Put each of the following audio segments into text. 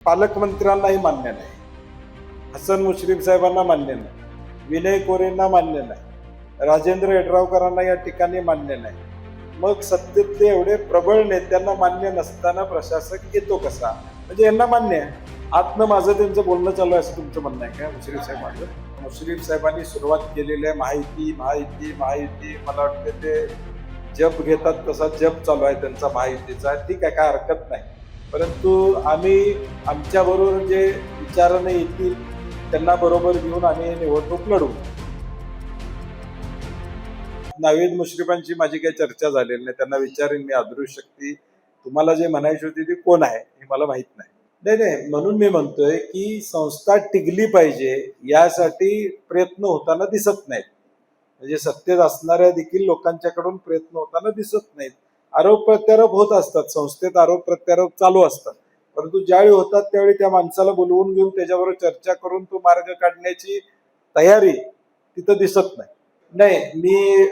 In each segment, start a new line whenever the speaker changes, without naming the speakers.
पालकमंत्र्यांनाही मान्य नाही, हसन मुश्रीफ साहेबांना मान्य नाही, विनय कोरेंना मान्य नाही, राजेंद्र यड्रावकरांना या ठिकाणी मान्य नाही. मग सत्तेतले एवढे प्रबळ नेत्यांना मान्य नसताना प्रशासक येतो कसा? म्हणजे यांना मान्य आहे. आतनं माझं त्यांचं बोलणं चालू आहे असं तुमचं म्हणणं आहे का? मुश्रीफ साहेब माझं मुश्रीफ साहेबांनी सुरुवात केलेली आहे माहिती माहिती माहिती. मला वाटतं ते जप घेतात तसा जप चालू आहे त्यांचा माहितीचा. ठीक आहे, काय हरकत नाही. परंतु आम्ही आमच्याबरोबर जे विचाराने येतील त्यांना बरोबर घेऊन आम्ही निवडणूक लढवू. नावेद मुश्रीफांची माझी काही चर्चा झालेली नाही. त्यांना विचारेन मी अदृश्य शक्ती तुम्हाला जे म्हणायची होती ती कोण आहे हे मला माहित नाही. नाही, म्हणून मी म्हणतोय की संस्था टिकली पाहिजे यासाठी प्रयत्न होताना दिसत नाहीत. म्हणजे सत्तेत असणाऱ्या देखील लोकांच्याकडून प्रयत्न होताना दिसत नाहीत. आरोप प्रत्यारोप होत असतात, संस्थेत आरोप प्रत्यारोप चालू असतात. परंतु ज्यावेळी होतात त्यावेळी त्या माणसाला बोलवून घेऊन त्याच्याबरोबर चर्चा करून तो मार्ग काढण्याची तयारी तिथं दिसत नाही. मी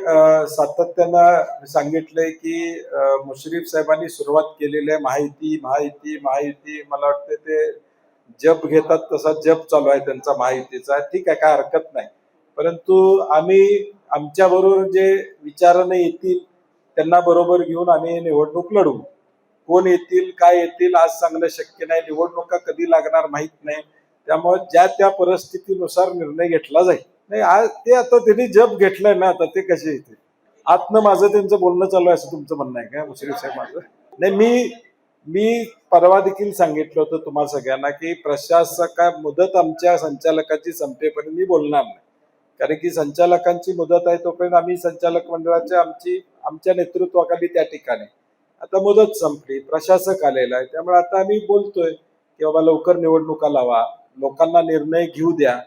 सातत्यानं सांगितलंय की मुश्रीफ साहेबांनी सुरुवात केलेली आहे माहिती माहिती माहिती. मला वाटतं ते जप घेतात तसा जप चालू आहे त्यांचा माहितीचा. ठीक आहे, काय हरकत नाही. परंतु आम्ही आमच्याबरोबर जे विचाराने येतील त्यांना बरोबर घेऊन आम्ही निवडणूक लढवू. कोण येतील काय येतील आज सांगणं शक्य नाही. निवडणुका कधी लागणार माहित नाही. त्यामुळे ज्या त्या परिस्थितीनुसार निर्णय घेतला जाईल. नाही आज ते आता त्यांनी जप घेतलंय ना, आता ते कसे येतील? आतनं माझं त्यांचं बोलणं चालू आहे असं तुमचं म्हणणं आहे का? मुश्रीफ साहेब माझं नाही. मी परवा देखील सांगितलं होतं तुम्हाला सगळ्यांना की प्रशासका मुदत आमच्या संचालकाची संपेपर्यंत मी बोलणार नाही. कारण की संचालकांची मुदत आहे तोपर्यंत आम्ही संचालक मंडळाच्या आमच्या नेतृत्वाखाली त्या ठिकाणी. आता मुदत संपली, प्रशासक आलेला आहे. त्यामुळे आता आम्ही बोलतोय की बाबा लवकर निवडणुका लावा, लोकांना निर्णय घेऊ द्या.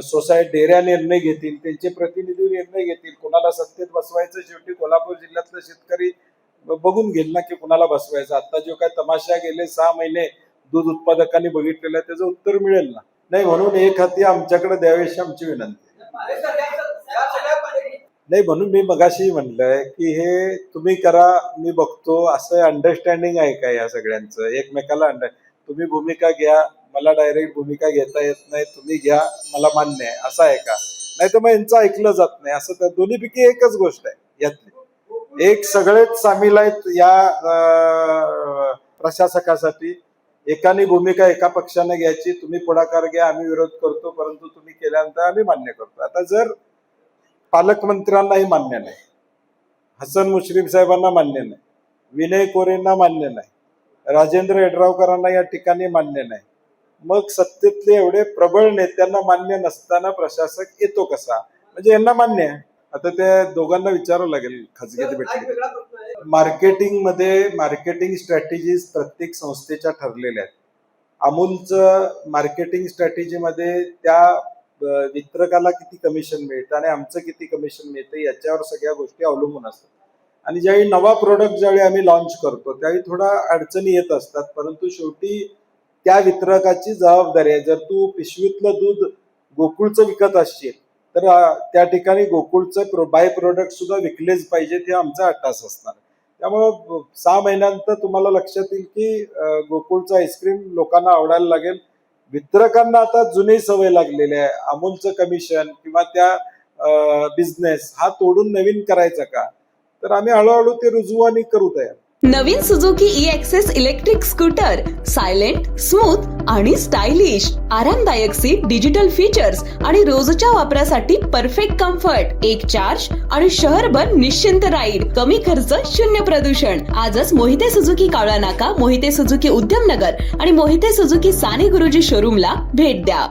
सोसायटी डेऱ्या निर्णय घेतील, त्यांचे प्रतिनिधी निर्णय घेतील. कोणाला सत्तेत बसवायचं शेवटी कोल्हापूर जिल्ह्यातला शेतकरी बघून घेईल ना की कुणाला बसवायचं. आता जो काय तमाशा गेले 6 महिने दूध उत्पादकांनी बघितलेला आहे त्याचं उत्तर मिळेल ना. नाही म्हणून एक हाती आमच्याकडे द्यावीशी आमची विनंती. नाही म्हणून मी मगाशी म्हणलंय की हे तुम्ही करा मी बघतो असं अंडरस्टँडिंग आहे का या सगळ्यांचं? एकमेकाला तुम्ही भूमिका घ्या, मला डायरेक्ट भूमिका घेता येत नाही, तुम्ही घ्या, मला मान्य आहे असं आहे का? नाही तर मग यांचं ऐकलं जात नाही असं. तर दोन्हीपैकी एकच गोष्ट आहे यातली. एक सगळेच सामील आहेत या प्रशासकासाठी. एकाने भूमिका एका पक्षाने घ्यायची, तुम्ही पुढाकार घ्या, आम्ही विरोध करतो, परंतु तुम्ही केल्यानंतर आम्ही मान्य करतो. आता जर पालकमंत्र्यांनाही मान्य नाही, हसन मुश्रीफ साहेबांना मान्य नाही, विनय कोरेंना मान्य नाही, राजेंद्र यड्रावकरांना या ठिकाणी मान्य नाही. मग सत्तेतले एवढे प्रबळ नेत्यांना मान्य नसताना प्रशासक येतो कसा? म्हणजे यांना मान्य आहे. आता त्या दोघांना विचारावं लागेल खाजगीत भेटले. मार्केटिंग स्ट्रॅटेजीज प्रत्येक संस्थेच्या ठरलेल्या आहेत. अमूलचं मार्केटिंग स्ट्रॅटेजीमध्ये त्या वितरकाला किती कमिशन मिळतं आणि आमचं किती कमिशन मिळतं याच्यावर सगळ्या गोष्टी अवलंबून असतात. आणि ज्यावेळी नवा प्रोडक्ट ज्यावेळी आम्ही लॉन्च करतो त्यावेळी थोडा अडचणी येत असतात. परंतु शेवटी त्या वितरकाची जबाबदारी आहे. जर तू पिशवीतलं दूध गोकुळचं विकत असशील तर त्या ठिकाणी गोकुळचं बाय प्रोडक्ट सुद्धा विकलेच पाहिजेत हे आमचा अट्टास असणार. त्यामुळं 6 महिन्यानंतर तुम्हाला लक्षात येईल की गोकुळचं आईस्क्रीम लोकांना आवडायला लागेल. वितरकांना आता जुनी सवय लागलेली आहे. अमूलचं कमिशन किंवा त्या बिझनेस हा तोडून नवीन करायचा का? तर आम्ही हळूहळू ते रुजवू आणि करू तयार.
नवीन Suzuki e Access electric scooter silent, smooth आणि स्टायलिश. आरामदायक सीट, डिजिटल फीचर्स आणि रोजच्या वापरासाठी परफेक्ट कम्फर्ट. एक चार्ज आणि शहरभर निश्चिंत राईड. कमी खर्च, शून्य प्रदूषण. आजच मोहिते सुझुकी कावळा नाका, मोहिते सुझुकी उद्यमनगर आणि मोहिते सुझुकी साने गुरुजी शोरूमला भेट द्या.